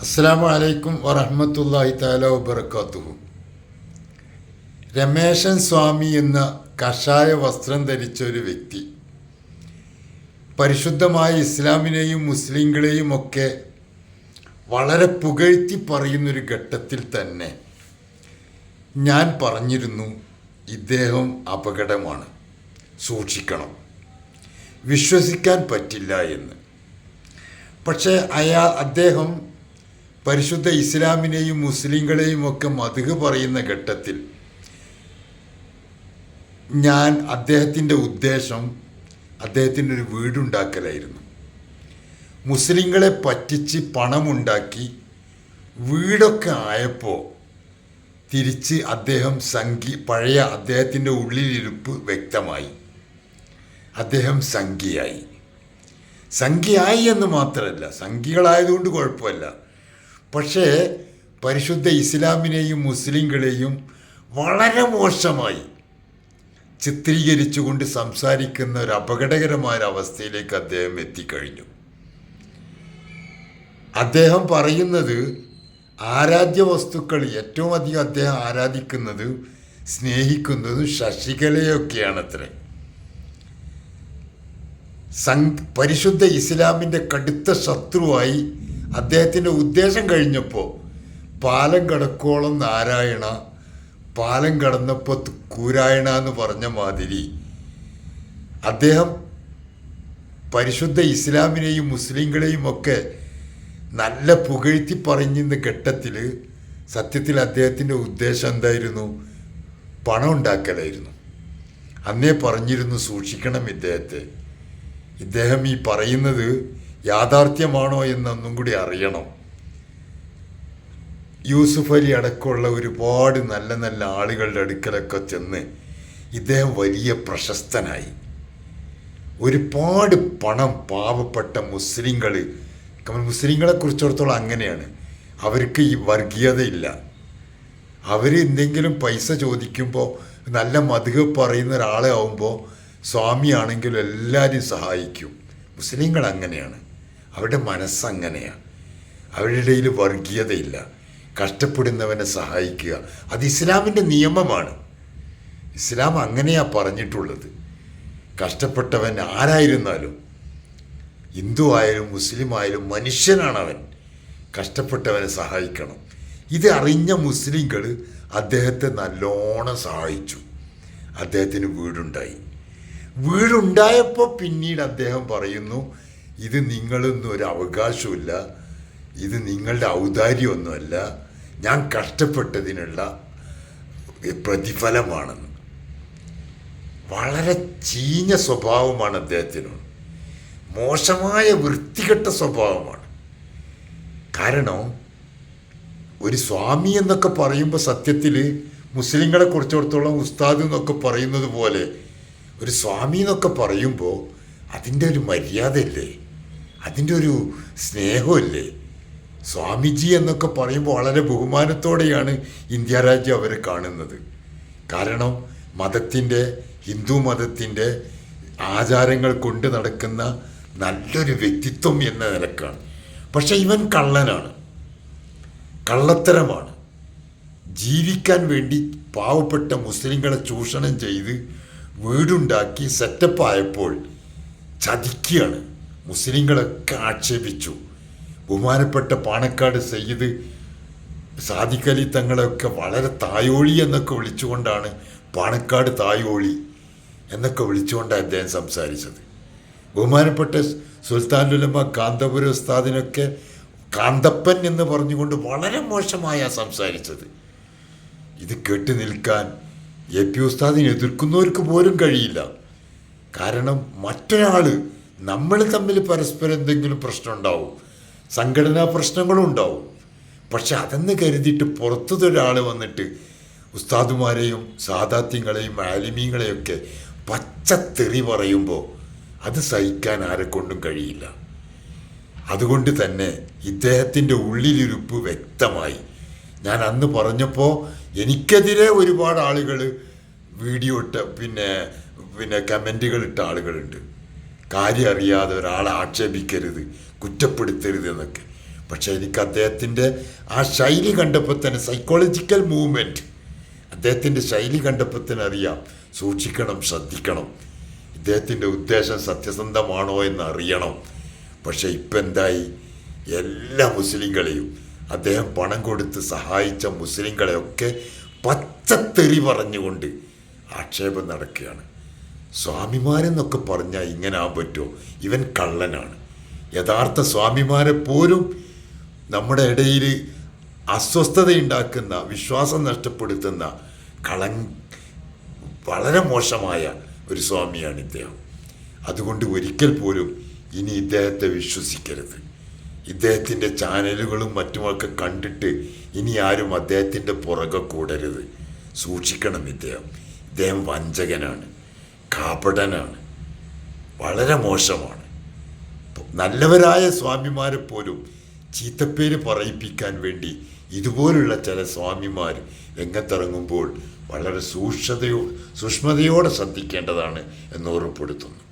അസ്സലാമു അലൈക്കും വറഹ്മത്തുള്ളാഹി തആല വബറകാതുഹു. രമേശൻ സ്വാമി എന്ന കഷായ വസ്ത്രം ധരിച്ച ഒരു വ്യക്തി പരിശുദ്ധമായ ഇസ്ലാമിനെയും മുസ്ലിങ്ങളെയും ഒക്കെ വളരെ പുകഴ്ത്തി പറയുന്നൊരു ഘട്ടത്തിൽ തന്നെ ഞാൻ പറഞ്ഞിരുന്നു, ഇദ്ദേഹം അപകടമാണ്, സൂക്ഷിക്കണം, വിശ്വസിക്കാൻ പറ്റില്ല എന്ന്. പക്ഷേ അദ്ദേഹം പരിശുദ്ധ ഇസ്ലാമിനെയും മുസ്ലിങ്ങളെയും ഒക്കെ മദ്ഹ് പറയുന്ന ഘട്ടത്തിൽ ഞാൻ അദ്ദേഹത്തിൻ്റെ ഉദ്ദേശം അദ്ദേഹത്തിൻ്റെ ഒരു വീടുണ്ടാക്കലായിരുന്നു. മുസ്ലിങ്ങളെ പറ്റിച്ച് പണമുണ്ടാക്കി വീടൊക്കെ ആയപ്പോൾ തിരിച്ച് അദ്ദേഹം പഴയ അദ്ദേഹത്തിൻ്റെ ഉള്ളിലിരുപ്പ് വ്യക്തമായി. അദ്ദേഹം സംഖ്യയായി എന്ന് മാത്രമല്ല, സംഖ്യകളായതുകൊണ്ട് കുഴപ്പമില്ല. പക്ഷേ പരിശുദ്ധ ഇസ്ലാമിനെയും മുസ്ലിങ്ങളെയും വളരെ മോശമായി ചിത്രീകരിച്ചുകൊണ്ട് സംസാരിക്കുന്ന ഒരു അപകടകരമായ അവസ്ഥയിലേക്ക് അദ്ദേഹം എത്തിക്കഴിഞ്ഞു. അദ്ദേഹം പറയുന്നത് ആരാധ്യ വസ്തുക്കൾ ഏറ്റവും അധികം അദ്ദേഹം ആരാധിക്കുന്നതും സ്നേഹിക്കുന്നതും ശശികലയൊക്കെയാണത്രേ. പരിശുദ്ധ ഇസ്ലാമിൻ്റെ കടുത്ത ശത്രുവായി അദ്ദേഹത്തിൻ്റെ ഉദ്ദേശം കഴിഞ്ഞപ്പോൾ പാലം കടക്കോളം നാരായണ, പാലം കടന്നപ്പോൾ കൂരായണ എന്ന് പറഞ്ഞ മാതിരി അദ്ദേഹം പരിശുദ്ധ ഇസ്ലാമിനെയും മുസ്ലിങ്ങളെയും ഒക്കെ നല്ല പുകഴ്ത്തി പറഞ്ഞിരുന്ന ഘട്ടത്തിൽ സത്യത്തിൽ അദ്ദേഹത്തിൻ്റെ ഉദ്ദേശം എന്തായിരുന്നു? പണം ഉണ്ടാക്കലായിരുന്നു. അന്നേ പറഞ്ഞിരുന്നു, സൂക്ഷിക്കണം ഇദ്ദേഹത്തെ. ഇദ്ദേഹം ഈ പറയുന്നത് യാഥാർത്ഥ്യമാണോ എന്നൊന്നും കൂടി അറിയണം. യൂസുഫ് അലി അടക്കമുള്ള ഒരുപാട് നല്ല നല്ല ആളുകളുടെ അടുക്കലൊക്കെ ചെന്ന് ഇദ്ദേഹം വലിയ പ്രശസ്തനായി. ഒരുപാട് പണം പാവപ്പെട്ട മുസ്ലിങ്ങളെ കുറിച്ചിടത്തോളം അങ്ങനെയാണ്. അവർക്ക് ഈ വർഗീയതയില്ല. അവർ എന്തെങ്കിലും പൈസ ചോദിക്കുമ്പോൾ നല്ല മദ്ഹ് പറയുന്ന ഒരാളെ ആവുമ്പോൾ സ്വാമിയാണെങ്കിലും എല്ലാവരും സഹായിക്കും. മുസ്ലിങ്ങൾ അങ്ങനെയാണ്, അവരുടെ മനസ്സങ്ങനെയാണ്. അവരുടെ ഇടയിൽ വർഗീയതയില്ല. കഷ്ടപ്പെടുന്നവനെ സഹായിക്കുക, അത് ഇസ്ലാമിൻ്റെ നിയമമാണ്. ഇസ്ലാം അങ്ങനെയാണ് പറഞ്ഞിട്ടുള്ളത്. കഷ്ടപ്പെട്ടവൻ ആരായിരുന്നാലും, ഹിന്ദു ആയാലും മുസ്ലിം ആയാലും മനുഷ്യനാണവൻ, കഷ്ടപ്പെട്ടവനെ സഹായിക്കണം. ഇത് അറിഞ്ഞ മുസ്ലിങ്ങൾ അദ്ദേഹത്തെ നല്ലോണം സഹായിച്ചു. അദ്ദേഹത്തിന് വീടുണ്ടായപ്പോൾ പിന്നീട് അദ്ദേഹം പറയുന്നു, ഇത് നിങ്ങളൊന്നും ഒരു അവകാശമില്ല, ഇത് നിങ്ങളുടെ ഔദാര്യമൊന്നുമല്ല, ഞാൻ കഷ്ടപ്പെട്ടതിനുള്ള പ്രതിഫലമാണെന്ന്. വളരെ ചീഞ്ഞ സ്വഭാവമാണ് അദ്ദേഹത്തിന്, മോശമായ വൃത്തികെട്ട സ്വഭാവമാണ്. കാരണം ഒരു സ്വാമി എന്നൊക്കെ പറയുമ്പോൾ സത്യത്തിൽ മുസ്ലിങ്ങളെ കുറിച്ചിടത്തോളം ഉസ്താദ് എന്നൊക്കെ പറയുന്നത് പോലെ ഒരു സ്വാമി എന്നൊക്കെ പറയുമ്പോൾ അതിൻ്റെ ഒരു മര്യാദയില്ലേ, അതിൻ്റെ ഒരു സ്നേഹമില്ലേ? സ്വാമിജി എന്നൊക്കെ പറയുമ്പോൾ വളരെ ബഹുമാനത്തോടെയാണ് ഇന്ത്യ രാജ്യം അവരെ കാണുന്നത്. കാരണം ഹിന്ദു മതത്തിൻ്റെ ആചാരങ്ങൾ കൊണ്ട് നടക്കുന്ന നല്ലൊരു വ്യക്തിത്വം എന്ന നിലക്കാണ്. പക്ഷെ ഇവൻ കള്ളത്തരമാണ്. ജീവിക്കാൻ വേണ്ടി പാവപ്പെട്ട മുസ്ലിങ്ങളെ ചൂഷണം ചെയ്ത് വീടുണ്ടാക്കി സെറ്റപ്പായപ്പോൾ ചതിക്കുകയാണ്. മുസ്ലിങ്ങളൊക്കെ ആക്ഷേപിച്ചു. ബഹുമാനപ്പെട്ട പാണക്കാട് സയ്യിദ് സാദിഖ് അലി തങ്ങളെയൊക്കെ വളരെ തായോളി എന്നൊക്കെ വിളിച്ചുകൊണ്ടാണ്, പാണക്കാട് തായോളി എന്നൊക്കെ വിളിച്ചുകൊണ്ടാണ് അദ്ദേഹം സംസാരിച്ചത്. ബഹുമാനപ്പെട്ട സുൽത്താനുൽ ഉലമ കാന്തപുര ഉസ്താദിനൊക്കെ കാന്തപ്പൻ എന്ന് പറഞ്ഞുകൊണ്ട് വളരെ മോശമായാണ് സംസാരിച്ചത്. ഇത് കേട്ട് നിൽക്കാൻ AP ഉസ്താദിനെ എതിർക്കുന്നവർക്ക് പോലും കഴിയില്ല. കാരണം മറ്റൊരാൾ, നമ്മൾ തമ്മിൽ പരസ്പരം എന്തെങ്കിലും പ്രശ്നം ഉണ്ടാവും, സംഘടനാ പ്രശ്നങ്ങളും ഉണ്ടാവും. പക്ഷെ അതെന്ന് കരുതിയിട്ട് പുറത്തുനിന്നൊരാൾ വന്നിട്ട് ഉസ്താദുമാരെയും സാദാത്യങ്ങളെയും ആലിമീങ്ങളെയൊക്കെ പച്ചത്തെറി പറയുമ്പോൾ അത് സഹിക്കാൻ ആരെക്കൊണ്ടും കഴിയില്ല. അതുകൊണ്ട് തന്നെ ഇദ്ദേഹത്തിൻ്റെ ഉള്ളിലിരുപ്പ് വ്യക്തമായി. ഞാൻ അന്ന് പറഞ്ഞപ്പോൾ എനിക്കെതിരെ ഒരുപാട് ആളുകൾ വീഡിയോ പിന്നെ കമൻറ്റുകൾ ഇട്ട ആളുകളുണ്ട്. കാര്യം അറിയാതെ ഒരാളെ ആക്ഷേപിക്കരുത്, കുറ്റപ്പെടുത്തരുത് എന്നൊക്കെ. പക്ഷേ എനിക്ക് അദ്ദേഹത്തിൻ്റെ ആ ശൈലി കണ്ടപ്പോൾ തന്നെ സൈക്കോളജിക്കൽ മൂവ്മെൻറ്റ്, അദ്ദേഹത്തിൻ്റെ ശൈലി കണ്ടപ്പോൾ തന്നെ അറിയാം, സൂക്ഷിക്കണം, ശ്രദ്ധിക്കണം, ഇദ്ദേഹത്തിൻ്റെ ഉദ്ദേശം സത്യസന്ധമാണോ എന്ന് അറിയണം. പക്ഷേ ഇപ്പം എന്തായി, എല്ലാ മുസ്ലിങ്ങളെയും, അദ്ദേഹം പണം കൊടുത്ത് സഹായിച്ച മുസ്ലിങ്ങളെയൊക്കെ പച്ചത്തെറി പറഞ്ഞുകൊണ്ട് ആക്ഷേപം നടക്കുകയാണ്. സ്വാമിമാരെന്നൊക്കെ പറഞ്ഞാൽ ഇങ്ങനെ ആകാൻ പറ്റുമോ? ഇവൻ കള്ളനാണ്. യഥാർത്ഥ സ്വാമിമാരെ പോലും നമ്മുടെ ഇടയിൽ അസ്വസ്ഥതയുണ്ടാക്കുന്ന, വിശ്വാസം നഷ്ടപ്പെടുത്തുന്ന വളരെ മോശമായ ഒരു സ്വാമിയാണ് ഇദ്ദേഹം. അതുകൊണ്ട് ഒരിക്കൽ പോലും ഇനി ഇദ്ദേഹത്തെ വിശ്വസിക്കരുത്. ഇദ്ദേഹത്തിൻ്റെ ചാനലുകളും മറ്റുമൊക്കെ കണ്ടിട്ട് ഇനി ആരും അദ്ദേഹത്തിൻ്റെ പുറകെ കൂടരുത്. സൂക്ഷിക്കണം. ഇദ്ദേഹം വഞ്ചകനാണ്, കാപടനാണ്, വളരെ മോശമാണ്. നല്ലവരായ സ്വാമിമാരെ പോലും ചീത്തപ്പേര് പറയിപ്പിക്കാൻ വേണ്ടി ഇതുപോലുള്ള ചില സ്വാമിമാർ രംഗത്തിറങ്ങുമ്പോൾ വളരെ സൂക്ഷ്മതയോടെ ശ്രദ്ധിക്കേണ്ടതാണ് എന്ന് ഓർമ്മപ്പെടുത്തുന്നു.